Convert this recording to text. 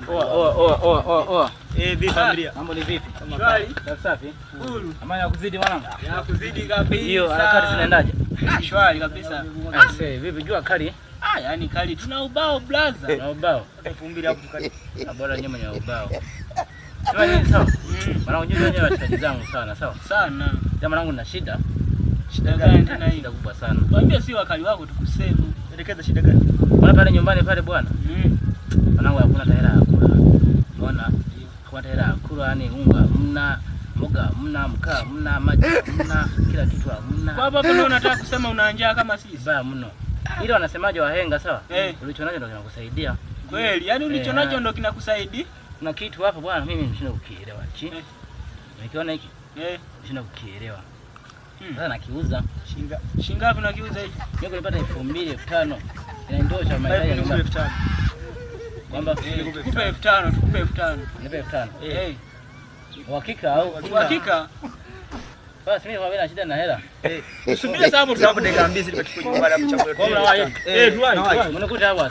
karibu. Oa. Vipi familia? Mambo ni vipi? Shwari. Safi. Huru. Amani ya kuzidi mwanangu. Ya kuzidi kabisa. Hiyo harakati zinaendaje? Shwari kabisa. Vipi jua kali? Yaani kali tuna ubao brother. Na ubao. 2000 hapo tukali. Bora nyuma ya ubao. Sema nini sawa? Mwanangu nyuma wenyewe washikaji zangu sana, sawa? Sana. Jamaa mwanangu na shida. Shida gani tena hii? Shida kubwa sana. Tuambie si wakali wako tukusemu. Elekeza shida gani? Bwana pale nyumbani pale bwana. Mwanangu hakuna hela ya kula. Unaona? Hakuna hela ya kula, yani unga mna, mboga mna, mkaa mna, maji mna, kila kitu hamna. Kwa hapa ndio unataka kusema una njaa kama sisi? Baya mno. Ile wanasemaje wahenga sawa? Ulichonacho ndio kinakusaidia. Kweli, yani ulichonacho ndio kinakusaidia. Kuna kitu hapa bwana mimi nimeshinda kukielewa. Nikiona hiki nimeshinda kukielewa. Sasa nakiuza. Shilingi ngapi unakiuza hiki? Mimi nilipata 2000 5000. Inaindosha mahitaji ya nyumba. 5000. Kwamba tukupe 5000, tukupe 5000. Nipe 5000. Uhakika au? Uhakika. Basi mimi kwa shida na hela. Usubiri sababu dakika 2 zilipachukua nyumbani hapo chakula. Tuanze. Unakuta hapo.